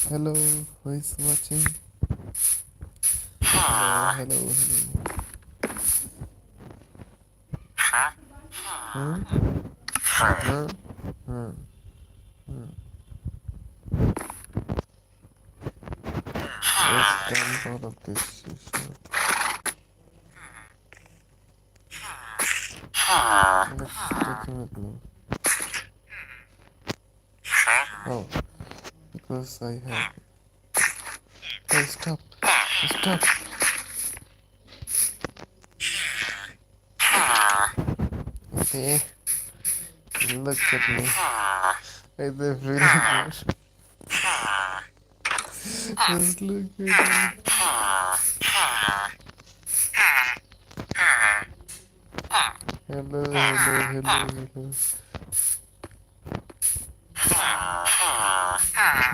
Hello, who is watching? Hello. Huh? Huh? Huh? What's done all of this? What's talking with me? Oh, because I have. Hey, stop! Stop! Okay, look at me. I don't feel like it. Just look at me. Hello.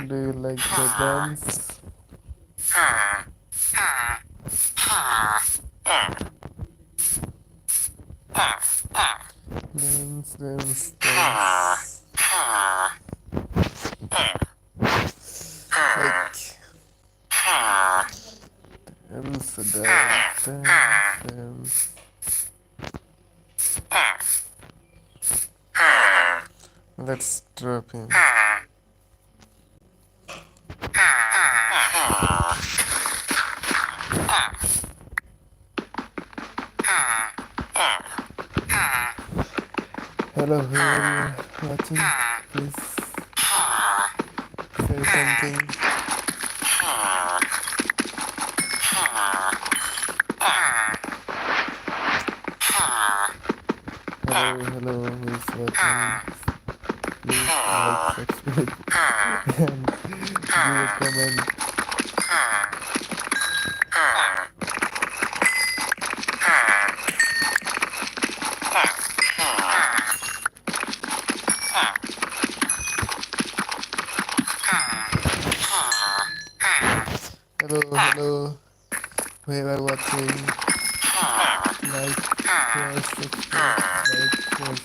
Do you like the dance? Dance. Like. Else dance. Let's drop him. Hello, whoever you're watching, please say something. Hello, who's watching? Please like, subscribe, and give a comment. Hello, whoever watching, like, share, subscribe, like, share, subscribe.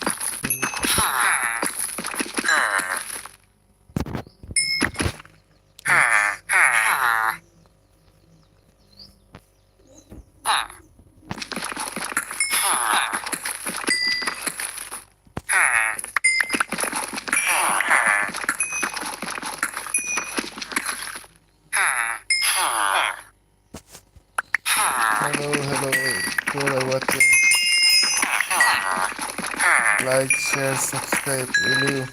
Hello, whoever watching, like, share, subscribe, will you?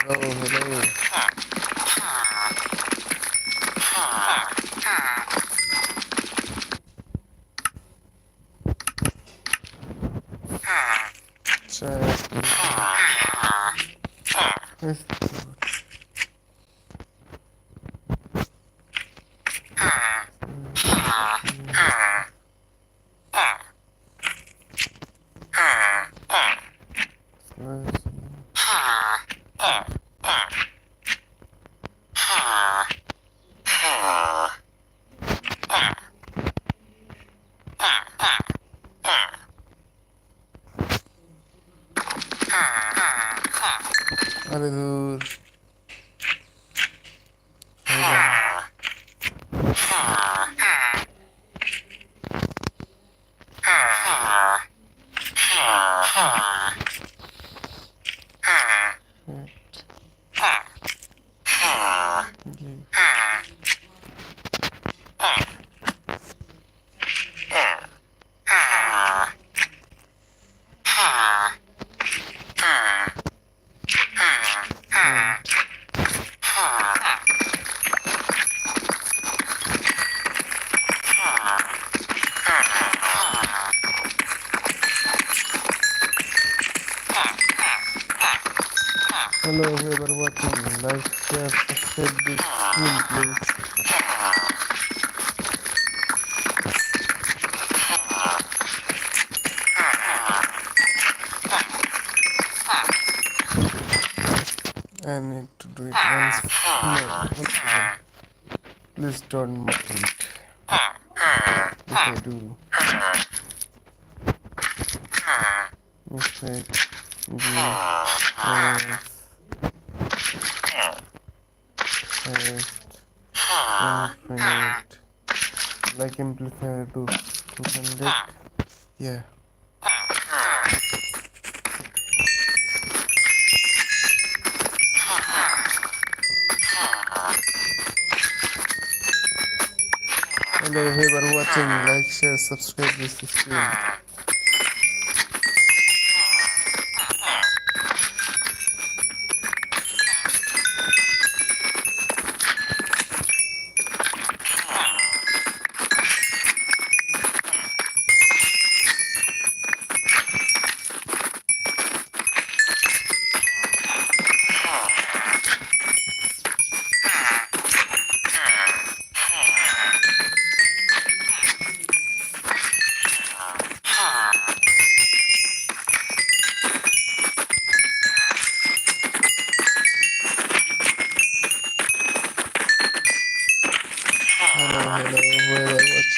Hello. Chat. अरे दूर Hello, whoever watching, like, share, subscribe this stream, please. I need to do it once. No, please don't mind if I do. Mistake. Infinite. Like amplifier to 200. Yeah. Hello, whoever watching, like, share, subscribe this stream. Hello, whoever watching this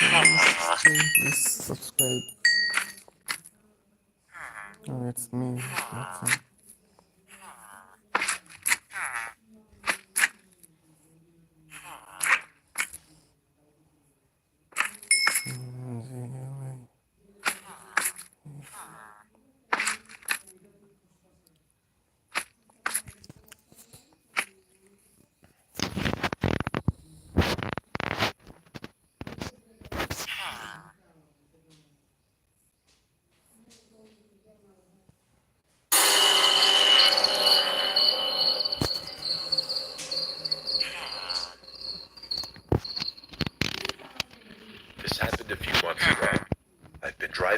stream, please subscribe. Oh, it's me watching.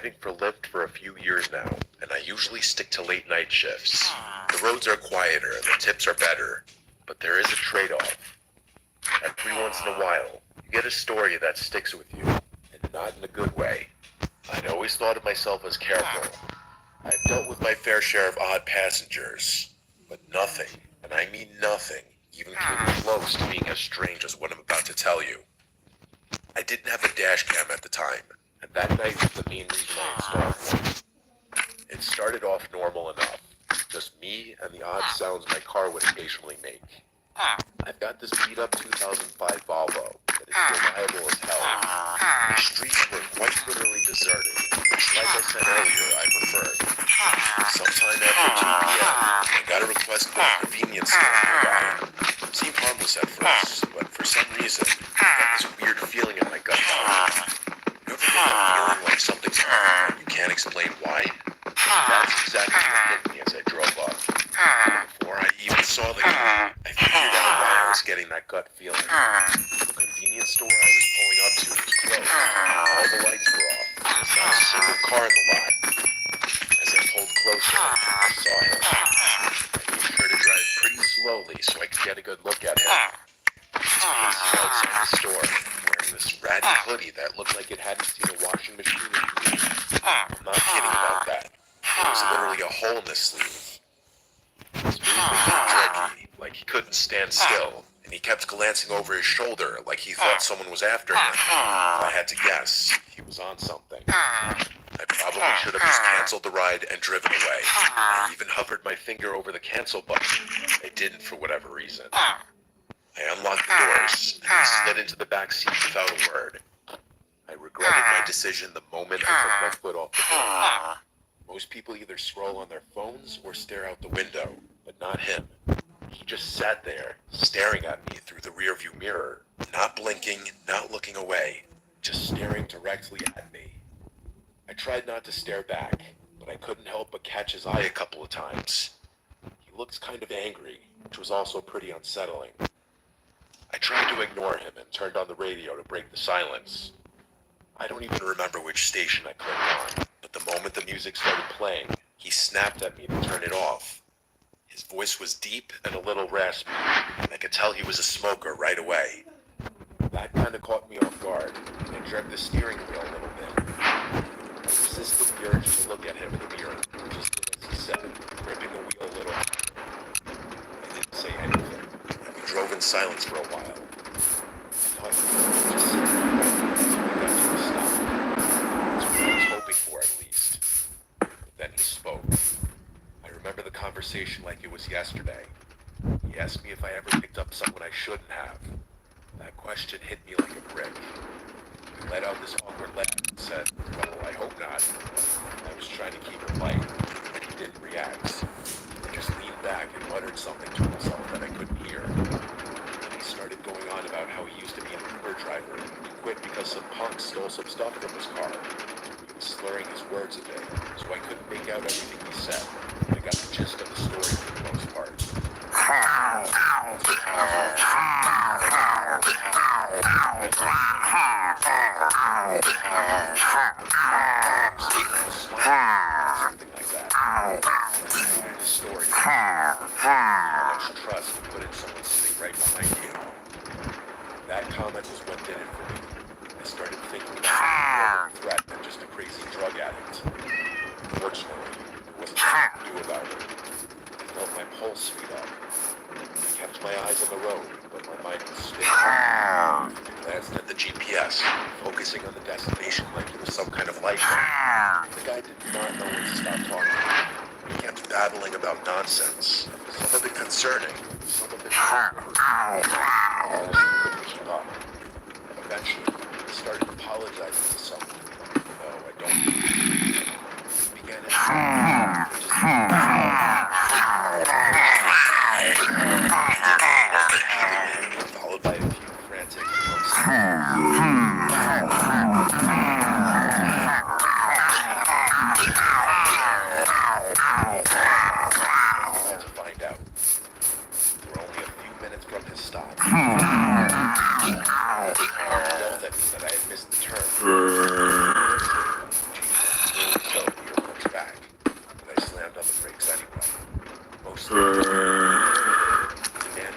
driving for Lyft for a few years now, and I usually stick to late night shifts. The roads are quieter and the tips are better, but there is a trade-off. Every once in a while, you get a story that sticks with you, and not in a good way. I'd always thought of myself as careful. I've dealt with my fair share of odd passengers, but nothing, and I mean nothing, even came close to being as strange as what I'm about to tell you. I didn't have a dash cam at the time, and that night was the main reason I installed one. It started off normal enough, just me and the odd sounds my car would occasionally make. I've got this beat up 2005 Volvo that is reliable as hell. The streets were quite literally deserted, which, like I said earlier, I preferred. Sometime after 2 p.m., I got a request from a convenience store nearby. It seemed harmless at first, but for some reason, I got this weird feeling in my gut. You ever get that feeling like something's wrong and you can't explain why? That's exactly what hit me as I drove up. Before I even saw the guy, I figured out why I was getting that gut feeling. The convenience store I was pulling up to was closed. All the lights were off. There was not a single car in the lot. As I pulled closer, I saw him. I made sure to drive pretty slowly so I could get a good look at him. He was pacing outside the store, wearing this ratty hoodie that looked like it hadn't seen a washing machine in years. I'm not kidding about that. There was literally a hole in the sleeve. His movement was jerky, like he couldn't stand still, and he kept glancing over his shoulder like he thought someone was after him. If I had to guess, he was on something. I probably should have just canceled the ride and driven away. I even hovered my finger over the cancel button. I didn't for whatever reason. I unlocked the doors, and I slid into the back seat without a word. I regretted my decision the moment I took my foot off the door. Most people either scroll on their phones or stare out the window, but not him. He just sat there, staring at me through the rearview mirror, not blinking, not looking away, just staring directly at me. I tried not to stare back, but I couldn't help but catch his eye a couple of times. He looked kind of angry, which was also pretty unsettling. I tried to ignore him and turned on the radio to break the silence. I don't even remember which station I clicked on, but the moment the music started playing, he snapped at me to turn it off. His voice was deep and a little raspy, and I could tell he was a smoker right away. That kind of caught me off guard, and I jerked the steering wheel a little bit. I resisted the urge to look at him in the mirror, just did as he said, gripping the wheel a little. I didn't say anything, and we drove in silence for a while. I thought he was just sitting there until we got to a stop. That's what I was hoping for, at least. But then he spoke. I remember the conversation like it was yesterday. He asked me if I ever picked up someone I shouldn't have. That question hit me like a brick. He let out this awkward laugh and said, "Well, I hope not." I was trying to keep it light, but he didn't react. I just leaned back and muttered something to myself that I couldn't hear. And he started going on about how he used to be an Uber driver. He quit because some punk stole some stuff from his car. He was slurring his words a bit, so I couldn't make out everything he said. I got the gist of the story for the most part. Something like that. The story. How much trust you put in someone sitting right behind you. That comment was what did it for me. I started thinking about a threat than just a crazy drug addict. Fortunately, there wasn't much to do about it. I felt my pulse speed up. I kept my eyes on the road, but my mind was spinning. I glanced at the GPS, focusing on the destination like it was some kind of lifeline. The guy did not know when to stop talking. He kept babbling about nonsense. Some of it concerning, some of it I couldn't keep up. Eventually, he started apologizing to someone. No, I don't. He began followed by a few frantic to find out. We were only a few minutes from his stop. He yelled at me that I had missed the turn. demanded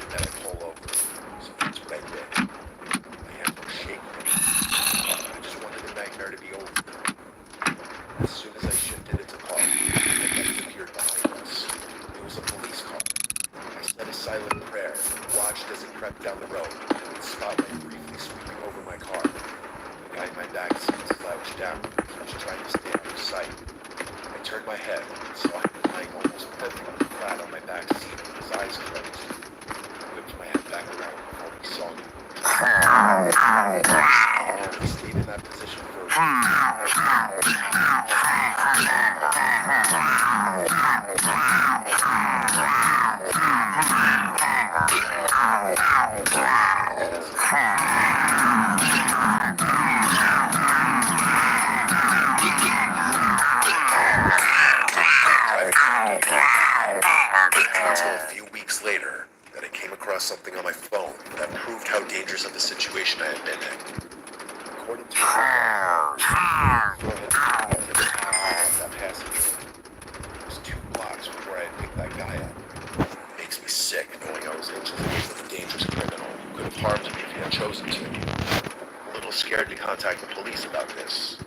that I pull over, so that's what I did. My hands were shaking. I just wanted the nightmare to be over. As soon as I shifted into park, headlights appeared behind us. It was a police car. I said a silent prayer, watched as it crept down the road, with spotlight briefly sweeping over my car. The guy in my back seat slouched down, just trying to stay out of sight. I turned my head and saw him lying almost perfectly flat on my back seat with his eyes closed. I whipped my head back around before he saw me. He stayed in that position for a week. Until a few weeks later, that I came across something on my phone that proved how dangerous of a situation I had been in. According to that passenger, it was 2 blocks before I had picked that guy up. It makes me sick knowing I was inches away from a dangerous criminal who could have harmed me if he had chosen to. I'm a little scared to contact the police about this.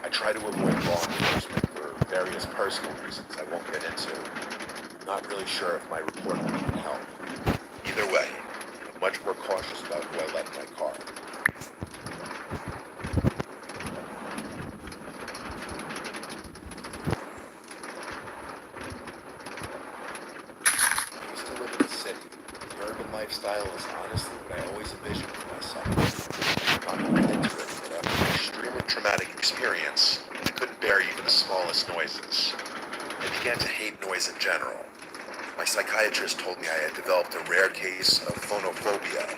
I try to avoid law enforcement for various personal reasons I won't get into. I'm not really sure if my report will even help. Either way, I'm much more cautious about who I let in my car. I used to live in the city. The urban lifestyle is honestly what I always envisioned for myself. I'm not even into it, but after an extremely traumatic experience, I couldn't bear even the smallest noises. I began to hate noise in general. My psychiatrist told me I had developed a rare case of phonophobia.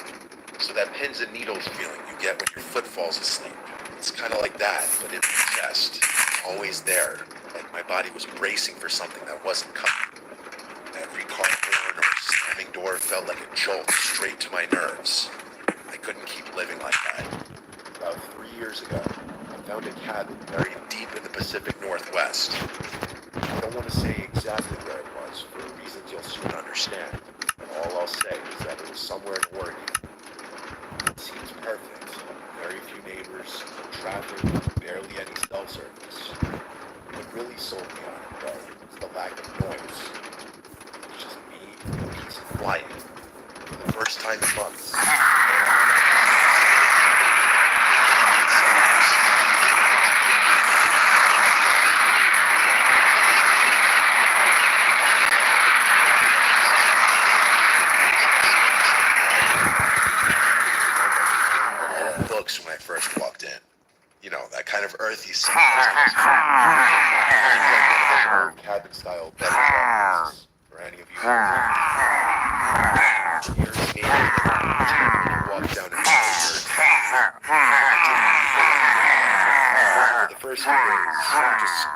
So that pins and needles feeling you get when your foot falls asleep. It's kind of like that, but in the chest. Always there, like my body was bracing for something that wasn't coming. Every car horn or slamming door felt like a jolt straight to my nerves. I couldn't keep living like that. About 3 years ago, I found a cabin buried deep in the Pacific Northwest. I don't want to say exactly where it was for reasons you'll soon understand, but all I'll say is that it was somewhere in Oregon. It seems perfect. Very few neighbors, no traffic, barely any cell service. What really sold me on it, though, was the lack of noise. It was just me and a peace and quiet. For the first time in months. Books when I first walked in. You know, that kind of earthy scene. Cabin style bedrooms. For any of you years walk down and for the first few days, just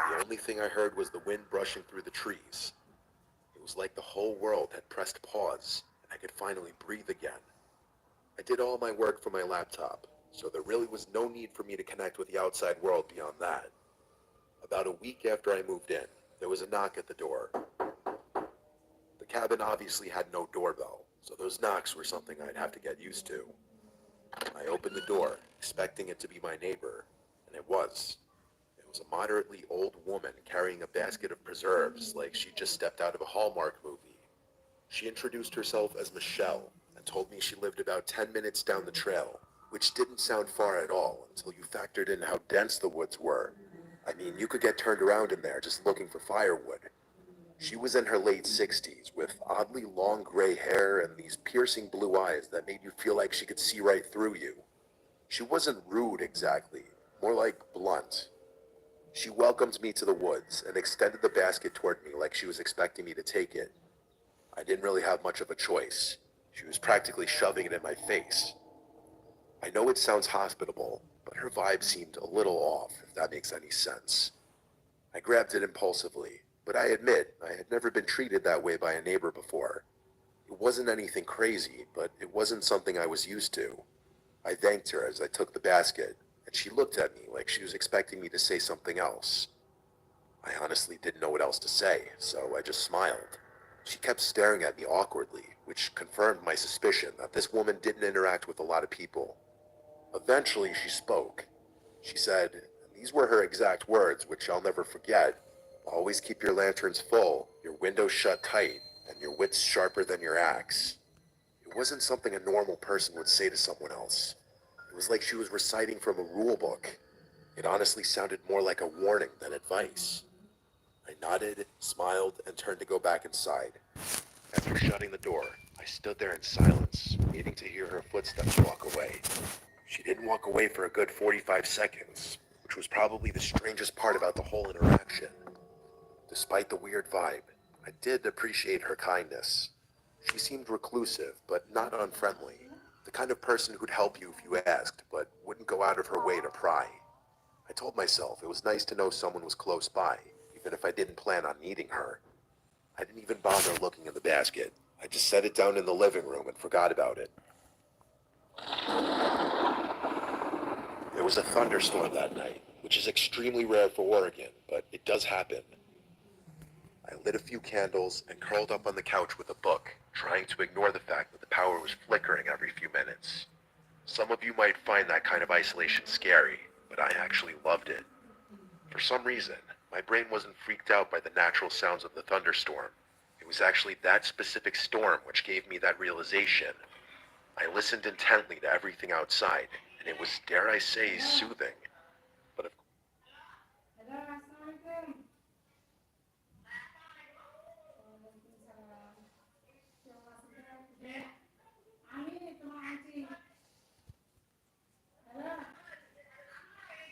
the only thing I heard was the wind brushing through the trees. It was like the whole world had pressed pause, and I could finally breathe again. I did all my work from my laptop, so there really was no need for me to connect with the outside world beyond that. About a week after I moved in, there was a knock at the door. The cabin obviously had no doorbell, so those knocks were something I'd have to get used to. I opened the door, expecting it to be my neighbor, and it was. It was a moderately old woman carrying a basket of preserves like she just stepped out of a Hallmark movie. She introduced herself as Michelle and told me she lived about 10 minutes down the trail, which didn't sound far at all until you factored in how dense the woods were. I mean, you could get turned around in there just looking for firewood. She was in her late 60s with oddly long gray hair and these piercing blue eyes that made you feel like she could see right through you. She wasn't rude exactly, more like blunt. She welcomed me to the woods and extended the basket toward me like she was expecting me to take it. I didn't really have much of a choice. She was practically shoving it in my face. I know it sounds hospitable, but her vibe seemed a little off, if that makes any sense. I grabbed it impulsively, but I admit I had never been treated that way by a neighbor before. It wasn't anything crazy, but it wasn't something I was used to. I thanked her as I took the basket, and she looked at me like she was expecting me to say something else. I honestly didn't know what else to say, so I just smiled. She kept staring at me awkwardly, which confirmed my suspicion that this woman didn't interact with a lot of people. Eventually, she spoke. She said, and these were her exact words, which I'll never forget: "Always keep your lanterns full, your windows shut tight, and your wits sharper than your axe." It wasn't something a normal person would say to someone else. It was like she was reciting from a rule book. It honestly sounded more like a warning than advice. I nodded, smiled, and turned to go back inside. After shutting the door, I stood there in silence, waiting to hear her footsteps walk away. She didn't walk away for a good 45 seconds, which was probably the strangest part about the whole interaction. Despite the weird vibe, I did appreciate her kindness. She seemed reclusive, but not unfriendly. The kind of person who'd help you if you asked, but wouldn't go out of her way to pry. I told myself it was nice to know someone was close by, even if I didn't plan on needing her. I didn't even bother looking in the basket. I just set it down in the living room and forgot about it. There was a thunderstorm that night, which is extremely rare for Oregon, but it does happen. I lit a few candles and curled up on the couch with a book, trying to ignore the fact that the power was flickering every few minutes. Some of you might find that kind of isolation scary, but I actually loved it. For some reason, my brain wasn't freaked out by the natural sounds of the thunderstorm. It was actually that specific storm which gave me that realization. I listened intently to everything outside, and it was, dare I say, soothing. But of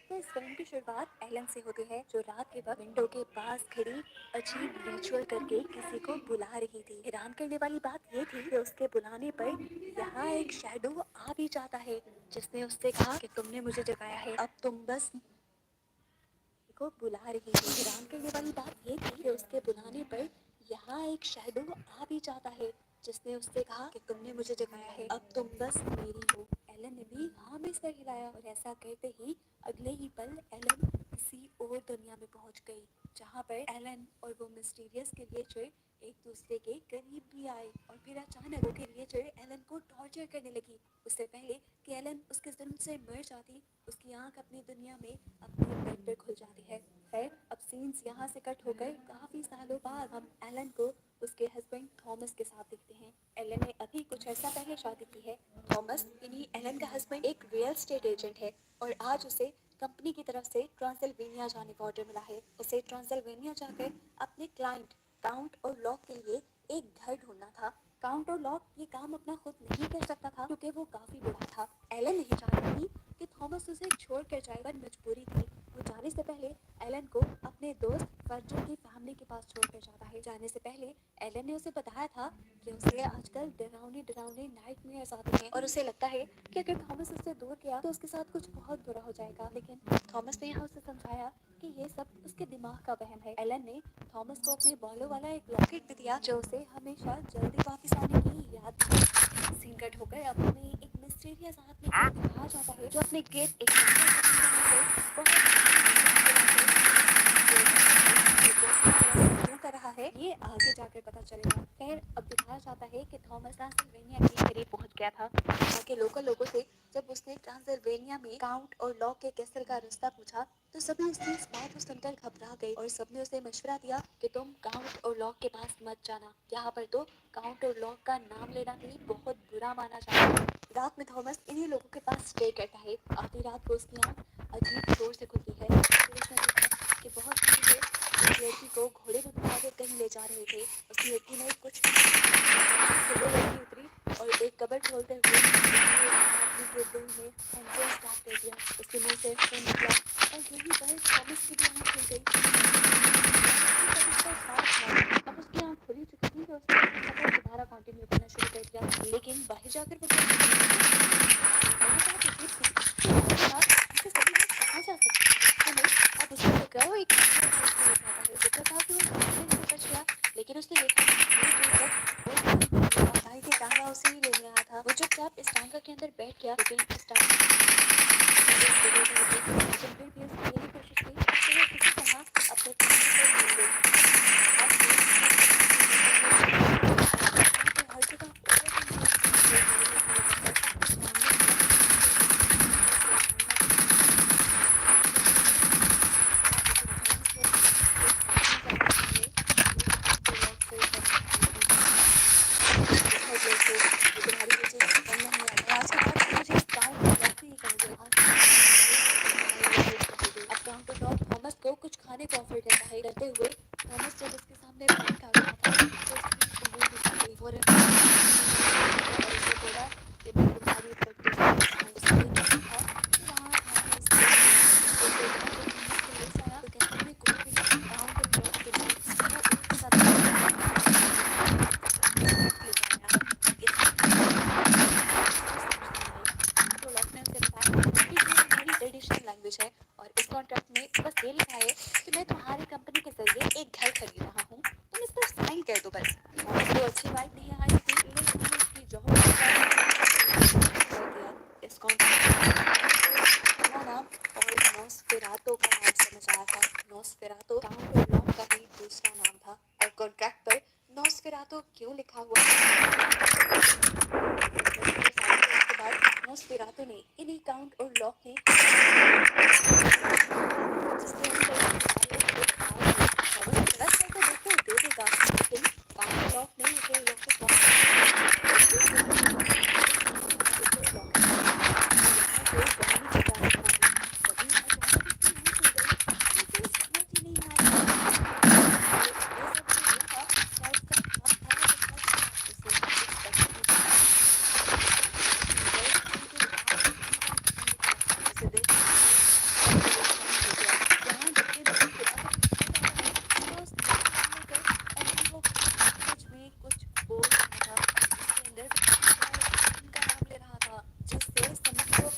तो इस film की शुरुआत Elon से होती है, जो रात के वक्त विंडो के पास खड़ी अजीब रिचुअल करके किसी को बुला रही थी। हैरान करने वाली बात ये थी कि उसके बुलाने पर यहाँ एक शैडो आ भी जाता है, जिसने उससे कहा कि तुमने मुझे जगाया है, अब तुम बस को बुला रही थी। हैरान करने वाली बात ये थी कि उसके बुलाने पर यहाँ एक शैडो आ भी जाता है, जिसने उससे कहा कि तुमने मुझे जगाया है, अब तुम बस मेरी हो। एलन ने भी हाँ में सर हिलाया, और ऐसा कहते ही अगले ही पल एलन किसी और दुनिया में पहुंच गई, जहाँ पर एलन और वो मिस्टीरियस क्रिएचर एक दूसरे के करीब भी आए, और फिर अचानक वो क्रिएचर एलन को टॉर्चर करने लगी। उससे पहले कि एलन उसके जुल्म से मर जाती, उसकी आंख अपनी दुनिया में अपने बेड पर खुल जाती है। खैर, अब सीन्स यहाँ से कट होकर काफी सालों बाद हम एलन को उसके हस्बैंड थॉमस के साथ देखते हैं। एलन ने अभी कुछ अर्सा पहले शादी की है। थॉमस यानी एलन का हस्बैंड एक रियल एस्टेट एजेंट है, और आज उसे कंपनी की तरफ से ट्रांसिल्वेनिया जाने का ऑर्डर मिला है। उसे ट्रांसिल्वेनिया जाकर अपने क्लाइंट काउंट और लॉक के लिए एक घर ढूंढना था। काउंट और लॉक ये काम अपना खुद नहीं कर सकता था, क्योंकि वो काफी बड़ा था। एलन नहीं चाहती थी कि थॉमस उसे छोड़कर जाए, पर मजबूरी थी। वो जाने से पहले एलन को अपने दोस्त फर्जन की फैमिली के पास छोड़कर जाता है। जाने से पहले एलन ने उसे बताया था कि उसे आजकल डरावने डरावने नाइटमेयर्स आते हैं, और उसे लगता है कि अगर थॉमस उससे दूर गया तो उसके साथ कुछ बहुत बुरा हो जाएगा। लेकिन थॉमस ने यहाँ उसे समझाया कि ये सब उसके दिमाग का वहम है। एलन ने थॉमस को अपने बालों वाला एक लॉकेट भी दिया, जो उसे हमेशा जल्दी वापस आने की याद दिलाए। सीन कट होकर अब हमें एक मिस्टीरियस आदमी को दिखाया जाता है, जो अपने गेट एक क्यों कर रहा है ये आगे जाकर पता चलेगा। खैर, अब दिखाया जाता है कि थॉमस ट्रांसिल्वेनिया के करीब पहुंच गया था। ताकि लोकल लोगों से जब उसने ट्रांसिल्वेनिया में काउंट और लॉक के कैसल का रास्ता पूछा, तो सभी उसकी इस बात को सुनकर घबरा गए, और सबने उसे मशवरा दिया कि तुम काउंट और लॉक के पास मत जाना। यहाँ पर तो काउंट और लॉक का नाम लेना भी बहुत बुरा माना जाता है। रात में थॉमस इन्हीं लोगों के पास स्टे करता है। आधी रात को उसकी आंख अजीब जोर से खुलती है। कि बहुत सारे लोग उस लड़की को घोड़े में बिठा कर कहीं ले जा रहे थे। उस लड़की ने कुछ वो लड़की उतरी और एक कबर खोलते हुए आदमी के दिल में एंट्रेंस स्टार्ट कर दिया। उसके मुंह से खून निकला, और यही पर थॉमस की भी आंख खुल गई। अब उसकी आंख खुली चुकी थी, तो उसने सफर दोबारा कंटिन्यू करना शुरू कर दिया। लेकिन बाहर जाकर वो कहाँ जा सकती है? अब उसको किया लेकिन स्टार्ट फिर भी उसने यही कोशिश की कि वो किसी तरह अपने काम को मिल गई। अब वो हर जगह ओवरथिंकिंग करने लगा था। सामने तुम्हारी ये चीज पसंद नहीं आई है। आज के बाद से मुझे काउंट लॉक ही करना अब काउंटर टॉप थॉमस को कुछ खाने को ऑफर करता है। करते हुए थॉमस जब उसके सामने ब्रेड काट रहा था तो उसकी उंगली दिख गई और उसे बोला कि मैं तुम्हारी प्रैक्टिस उसे नहीं था कि वहाँ थॉमस को थॉमस को ले जाया तो कैंटीन में कोई भी नहीं काउंटर टॉप के लिए वो एक साथ ले जाया। तो लॉक ने उसे बताया कि ये हमारी ट्रेडिशनल लैंग्वेज है और इस कॉन्ट्रैक्ट में बस ये लिखा है कि मैं तुम्हारी कंपनी के जरिए एक घर खरीद रहा हूँ, तुम इस पर साइन कर दो बस। थॉमस को अच्छी बात नहीं आई थी लेकिन उसकी जॉब किया इस कॉन्ट्रैक्ट का नाम और नॉस्फेरातो का नाम समझ आया था। नॉस्फेरातो काउंट और लॉक का ही दूसरा नाम था और कॉन्ट्रैक्ट पर नॉस्फेरातो क्यों लिखा हुआ के बाद नॉस्फेरातो ने इन्हीं काउंट और लॉक ने जिसके अंदर देखो दे देगा लेकिन काउंट लॉक ने उसे लॉक को कुछ बोल रहा था उसके अंदर का नाम ले रहा था जिससे समझ लो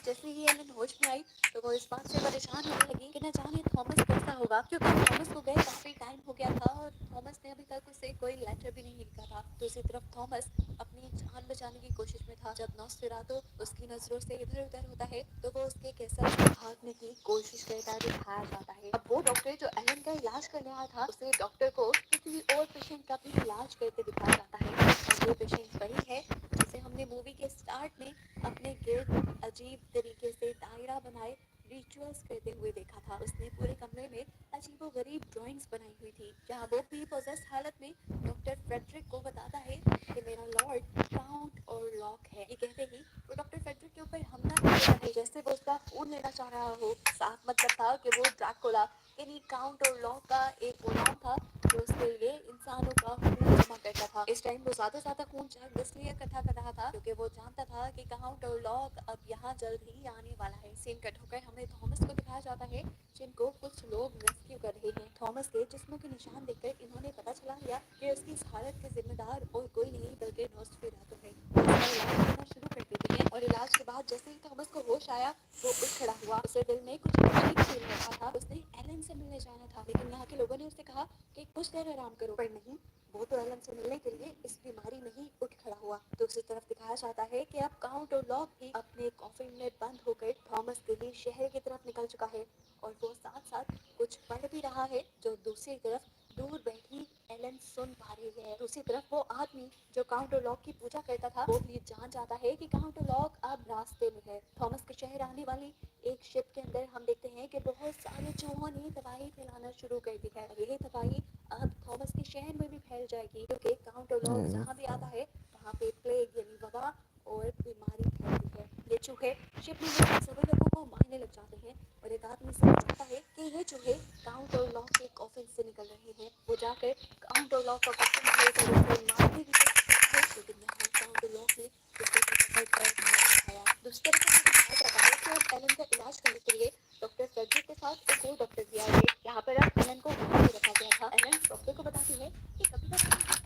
जैसे ही एलन होश में आई तो वो इस बात से परेशान होने लगी कि न जाने थॉमस कैसा होगा क्योंकि थॉमस को गए काफी टाइम हो गया था और थॉमस ने अभी तक उसे कोई लेटर भी नहीं लिखा था। दूसरी तरफ थॉमस अपनी जान बचाने की कोशिश में था। जब नॉस्फेरातो उसकी नजरों से इधर उधर होता है तो वो उसके कैसल भागने की कोशिश करता दिखाया जाता है। अब वो डॉक्टर जो एलन का इलाज करने आया था उसे डॉक्टर को किसी और पेशेंट का भी इलाज करते दिखाया जाता है और ये पेशेंट वही है जिसे हमने मूवी के स्टार्ट में अपने गिर्द अजीब तरीके से दायरा बनाए रिचुअल्स करते हुए देखा था। उसने पूरे कमरे में अजीबोगरीब ड्राइंग्स बनाई हुई थी जहाँ वो भी पोजेस्ड हालत में डॉक्टर फ्रेडरिक को बताता है कि मेरा लॉर्ड काउंट और लॉक है। ये कहते ही वो डॉक्टर फ्रेडरिक के ऊपर हमला कर देता है जैसे वो उसका खून लेना चाह रहा हो। साफ मतलब था कि वो ड्रैकुला यानी काउंट और लॉक का एक गुलाम था जो उसके लिए इंसानों का खून जमा करता था। इस टाइम वो ज्यादा खून इसलिए इकट्ठा कर रहा था क्योंकि वो जानता था कि काउंट और लॉक अब यहाँ जल्द ही आने वाला है। सीन कट होकर हमें थॉमस को दिखाया जाता है जिनको कुछ लोग रेस्क्यू कर रहे हैं। थॉमस के जिस्मों के निशान देखकर इन्होंने पता चला लिया कि उसकी इस हालत के जिम्मेदार और कोई नहीं बल्कि नॉस्फेरातो है। उसका इलाज करना शुरू कर देते हैं और इलाज के बाद जैसे ही थॉमस को होश आया वो उठ खड़ा हुआ। उसे दिल में कुछ अजीब फील हो रहा था। उसने एलन से मिलने जाना था लेकिन यहाँ के लोगों ने उससे कहा कि कुछ देर आराम करो पर नहीं वो तो एलन से मिलने के लिए इस बीमारी में ही उठ खड़ा हुआ। दूसरी तरफ दिखाया जाता है कि अब काउंट और लॉक भी अपने कॉफिन में बंद होकर थॉमस के लिए शहर की तरफ निकल चुका है और वो साथ साथ कुछ पढ़ भी रहा है जो दूसरी तरफ दूर बैठी एलन सुन पा रही है। दूसरी तरफ वो आदमी जो काउंट और लॉक की पूजा करता था वो भी जान जाता है कि काउंट और लॉक अब रास्ते में है। थॉमस के शहर आने वाली एक शिप के अंदर हम देखते हैं कि बहुत सारे चूहों ने तबाही फैलाना शुरू कर दी है और यही तबाही अब थॉमस के शहर में भी फैल जाएगी क्योंकि काउंट और लॉक जहाँ भी आता है वहाँ पे प्लेग यानी वबा और बीमारी फैलती है। ये चूहे शिप में सभी लोगों को मारने लग जाते हैं और एक आदमी समझ जाता है कि ये चूहे काउंट और लॉक के कॉफिन से निकल रहे हैं। वो जाकर काउंट और लॉक का कॉफिन लेकर उसे मारने की कोशिश करता है लेकिन यहाँ काउंट लॉक ने उसे पकड़ कर मार खाया। दूसरी तरफ हमें दिखाया जाता है कि अब एलन का इलाज करने के लिए डॉक्टर फ्रेडरिक के साथ एक और डॉक्टर भी आए थे। यहाँ पर अब एलन को वहाँ पे रखा गया था। एलन डॉक्टर को बताती है कि कभी कभी ऐसा लगता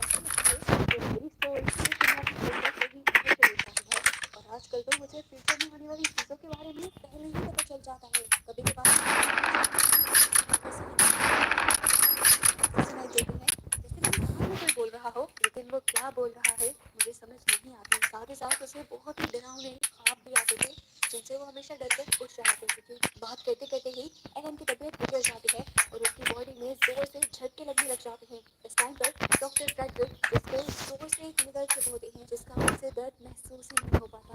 है कि मेरी सोच इस दुनिया की दुनिया से ही बाहर चली जाती है और आजकल तो मुझे फ्यूचर में होने वाली चीजों के बारे में पहले ही पता चल जाता है। कभी कभार सुनाई देती है जैसे मेरे कान में कोई बोल रहा हो, लेकिन वो क्या बोल रहा है मुझे समझ नहीं आती। साथ ही साथ उसे बहुत ही डरावने ख्वाब भी आते थे जिनसे वो हमेशा डर कर उठ रहा करती थी। बात करते करते ही एलन की तबीयत बिगड़ जाती है और उसकी बॉडी में जोर से झटके लगने लग जाते हैं। इस टाइम पर डॉक्टर फ्रेडरिक जिसको जोर से एक निगल से होते हैं जिसका उसे दर्द महसूस ही नहीं हो पाता,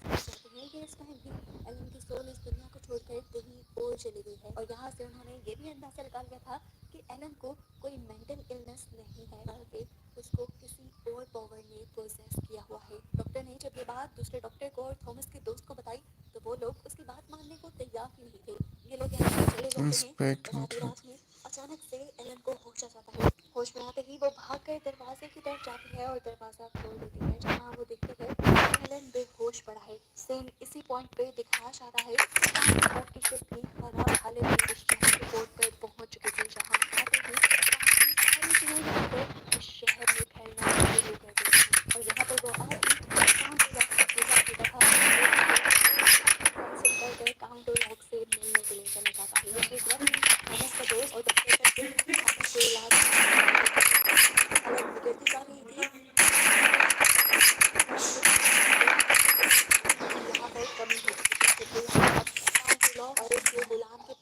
चाहते हैं कि इस टाइम भी एलन की सोल इस दुनिया को छोड़कर कहीं और चली गई है। और यहाँ से उन्होंने ये भी अंदाजा लगा लिया था कि एलन को कोई मेंटल इलनेस नहीं है, बल्कि उसको किसी और पावर ने पोजेस किया हुआ है। डॉक्टर ने जब ये बात दूसरे डॉक्टर को और थॉमस के दोस्त को बताई तो वो लोग उसकी बात मानने को तैयार ही नहीं थे। ये लोग यहाँ से चले जाते हैं और आधी रात में अचानक से एलन को होश आ जाता है। होश में आते ही वो भाग कर दरवाजे की तरफ जाती है और दरवाजा खोल देती है, जहाँ वो देखती है कि एलन बेहोश पड़ा है। सेम इसी पॉइंट पे दिखाया जाता है बोट की शिप भी खराब हालत में इस शहर के पोर्ट पर पहुंच चुकी थी, जहाँ आते ही सारी चीजें इस शहर में फैलना शुरू कर देती है। और यहाँ पर वो आती काउंटर लॉक का पूजा होता था, सुनकर काउंटर लॉक से मिलने के लिए चला जाता है। दूसरी तरफ थॉमस का दोस्त और डॉक्टर का थॉमस को इलाज हालत बिगड़ती जा रही थी। यहाँ पर कमी हो चुकी थी, क्योंकि यहाँ अब काउंटर लॉक और उसके गुलाम के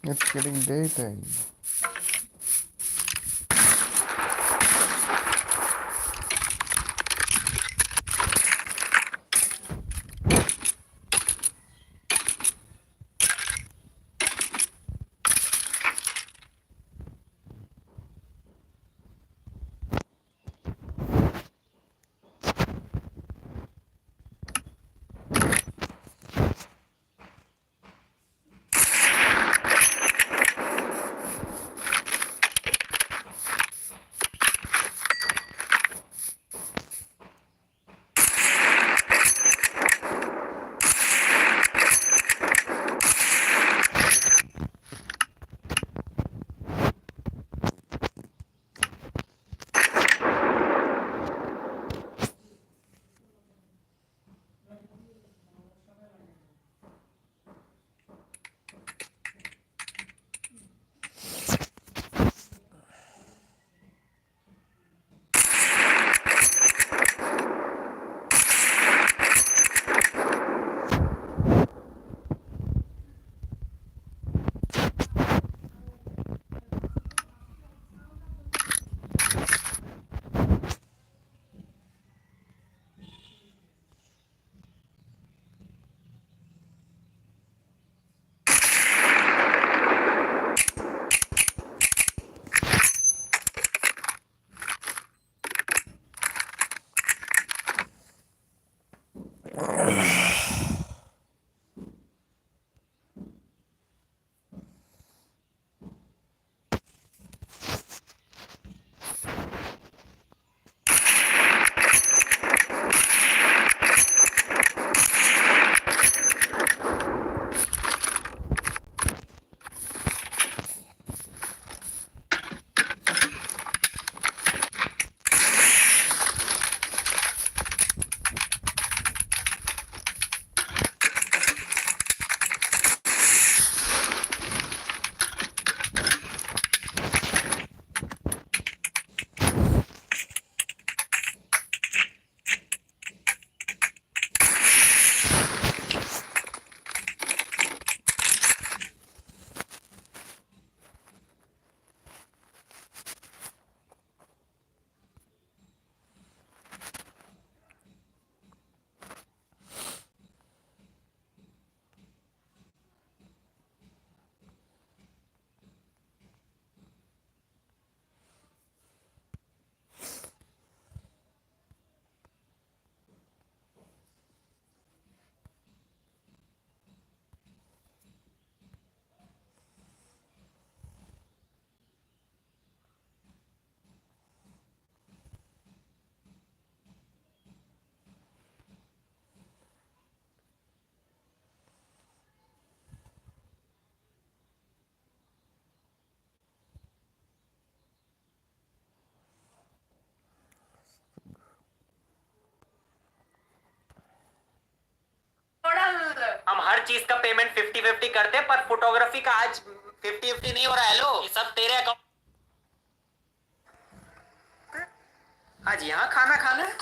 It's getting daytime. हम हर चीज का पेमेंट 50-50 करते हैं, पर फोटोग्राफी का आज 50-50 नहीं हो रहा है। लो, ये सब तेरे अकाउंट। आज यहाँ खाना खाना है?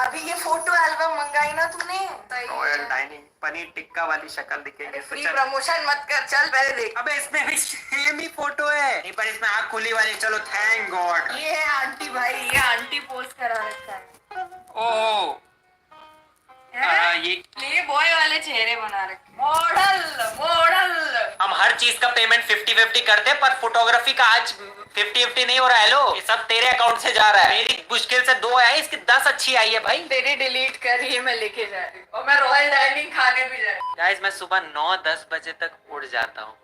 अभी ये फोटो एल्बम मंगाई ना तूने? रॉयल डाइनिंग पनीर टिक्का वाली शक्ल दिखेगी। फ्री प्रमोशन मत कर, चल पहले देख। अबे इसमें भी सेम ही फोटो है। नहीं, पर इसमें आँख खुली वाली। चलो, थैंक गॉड। ये है आंटी भाई, ये आंटी पोस्ट करा रखा है। ओह, ये बॉय वाले चेहरे बना रखे। Model model. हम हर चीज का पेमेंट 50-50 करते हैं, पर फोटोग्राफी का आज 50-50 नहीं हो रहा है। लो, ये सब तेरे अकाउंट से जा रहा है। मेरी मुश्किल से 2 आई, इसकी 10 अच्छी आई है भाई। तेरी डिलीट कर, ये मैं लेके जा रही हूँ और मैं रॉयल डाइनिंग खाने भी जा रही हूँ। गाइस, मैं सुबह 9-10 बजे तक उठ जाता हूँ,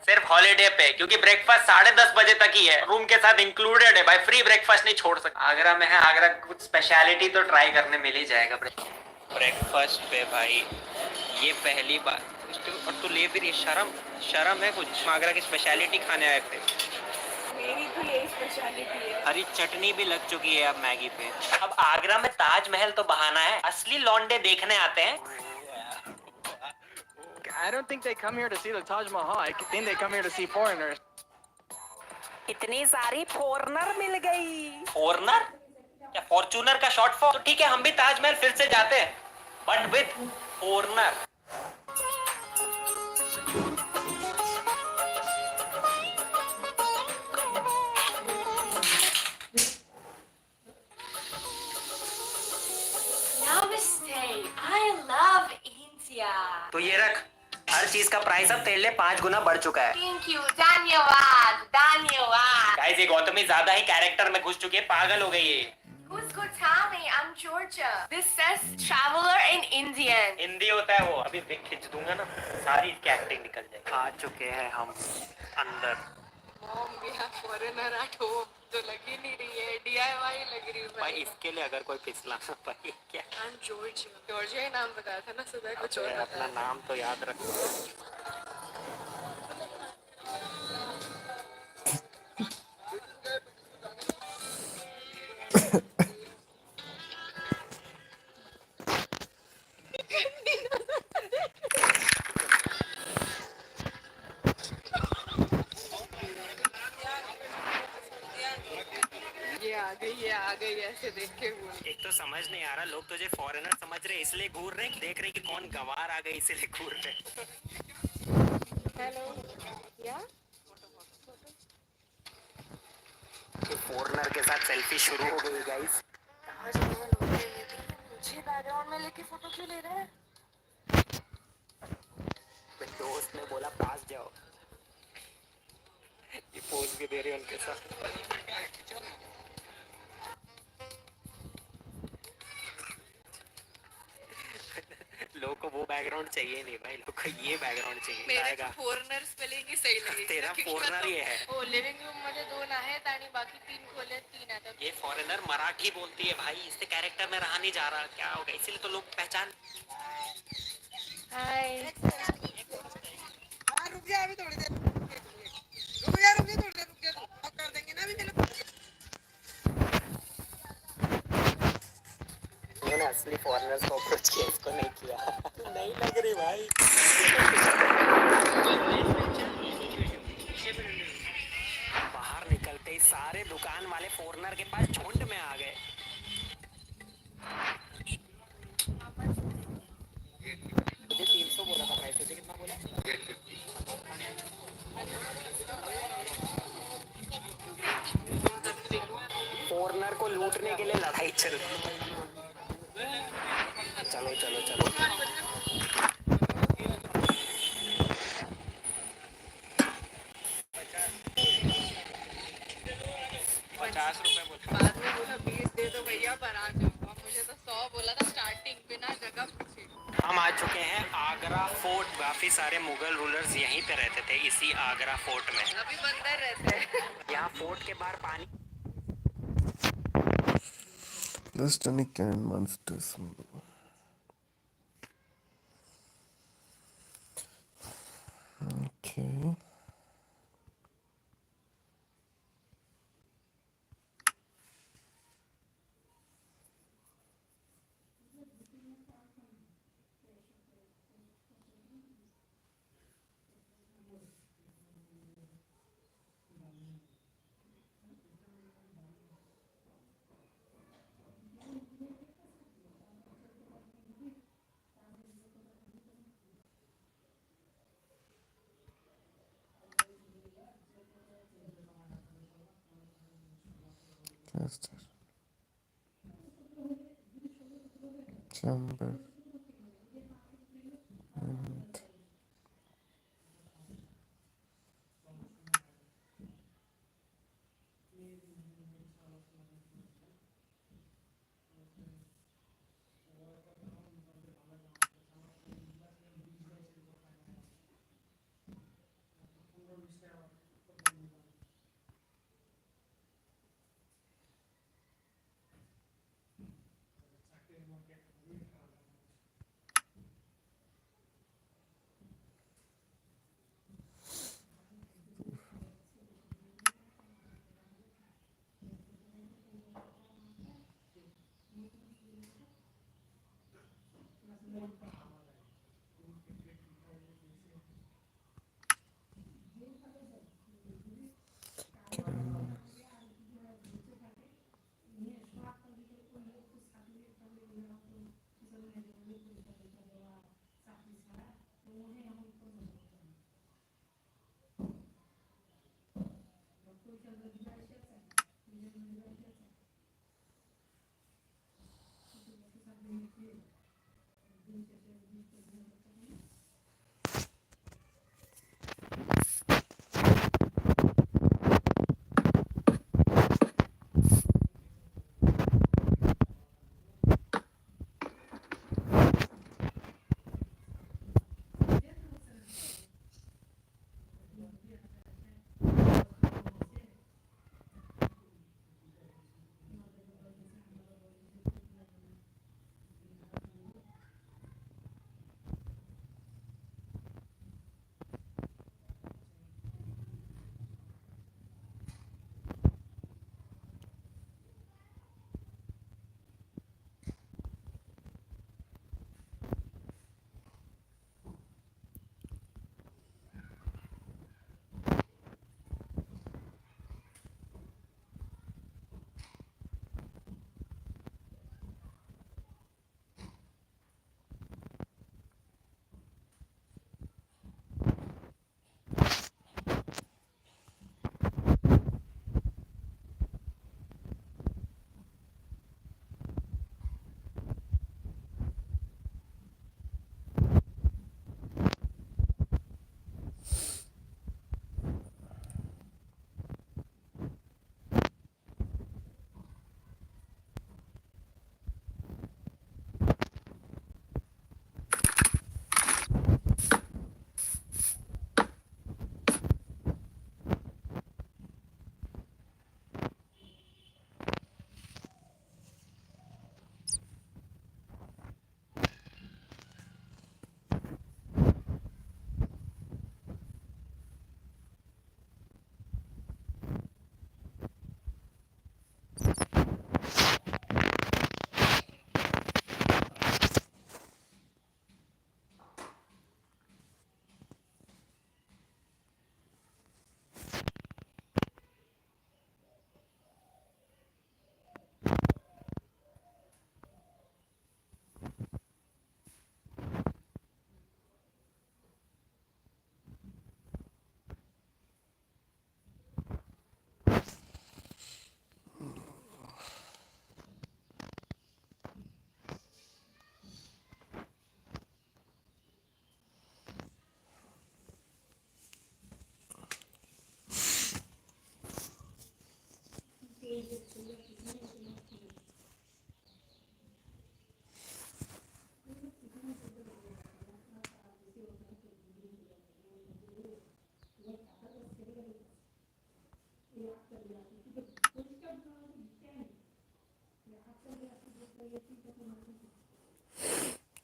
सिर्फ हॉलीडे पे, क्योंकि ब्रेकफास्ट 10:30 बजे तक ही है। रूम के साथ इंक्लूडेड है भाई, फ्री ब्रेकफास्ट नहीं छोड़ सकता। आगरा में है, आगरा कुछ स्पेशलिटी तो ट्राई करने मिल ही जाएगा। ब्रेकफास्ट पे भाई ये पहली बार। और तू ले भी रही, शर्म है कुछ? आगरा की स्पेशलिटी खाने आए थे। मेरी तो यही स्पेशलिटी है। हरी चटनी भी लग चुकी है अब मैगी पे। अब आगरा में ताजमहल तो बहाना है, असली लौंडे देखने आते हैं। I don't think they come here to see the Taj Mahal. I think they come here to see foreigners. इतनी सारी फॉरनर मिल गई। फॉरनर क्या? फॉर्चूनर का शॉर्ट फॉर्म? तो ठीक है, हम भी ताजमहल फिर से जाते हैं, बट विद फॉरनर। चीज का प्राइस अब तेरे लिए 5 गुना बढ़ चुका है। थैंक यू, धन्यवाद धन्यवाद। गाइस ये गौतमी ज्यादा ही कैरेक्टर में घुस चुकी है, पागल हो गई है। Who's good tell me? I'm Georgia. This says traveler in Indian. Hindi होता है वो, अभी खींच दूंगा ना, सारी इसकी एक्टिंग निकल जाएगी। आ चुके हैं हम अंदर। Mom, we have foreigner at home. तो लग ही नहीं रही है, DIY लग रही है भाई इसके लिए अगर कोई फिसला ना पाए क्या। I'm Georgia. Georgia ही नाम बताया था ना सुबह, कुछ और अपना नाम तो याद रख। ये आ गई ऐसे देख के बोल। एक तो समझ नहीं आ रहा, लोग तुझे फॉरेनर समझ रहे इसलिए घूर रहे, देख रहे कि कौन गंवार आ गई इसलिए घूर रहे। हेलो या फॉरेनर के साथ सेल्फी शुरू हो गई गाइस। कहाँ जा रहे लोग, मुझे बैकग्राउंड में लेके फोटो क्यों ले रहे हैं? दोस्त ने बोला पास जाओ, ये पोज भी दे रहे उनके साथ। लोग को वो बैकग्राउंड चाहिए नहीं भाई, लोग को ये बैकग्राउंड चाहिए। मेरे को फोरेनर स्पेलिंग ही सही लगी। तेरा फोरेनर ही है। ओ लिविंग रूम मध्ये 2 आहेत आणि बाकी 3 खोले 3 आहेत। ये फॉरेनर मराठी बोलती है भाई, इससे कैरेक्टर में रहा नहीं जा रहा, क्या होगा, इसीलिए तो लोग पहचान। हाय रुक जा अभी थोड़ी देर, रुक जा अब कर देंगे ना अभी मेरे। उन्होंने असली फॉरेनर्स को अप्रोच किया, इसको नहीं किया। नहीं लग रही भाई। बाहर निकलते ही सारे दुकान वाले फॉरेनर के पास झुंड में आ गए। मुझे 300 बोला था भाई, तुझे कितना बोला? फॉरेनर को लूटने के लिए लड़ाई चल रही। चलो चलो चलो। 50 रुपए बोला। बाद में बोला 20 दे दो भैया पर आ जाऊंगा, मुझे तो 100 बोला था स्टार्टिंग, बिना जगह पूछे। हम आ चुके हैं आगरा फोर्ट। काफी सारे मुगल रूलर्स यहीं पे रहते थे, इसी आगरा फोर्ट में। अभी बंदर रहते हैं। यहाँ फोर्ट के बाहर पानी। Plastonic and monsters. Okay. Caster. Chamber. And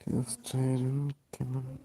Justin Kimon.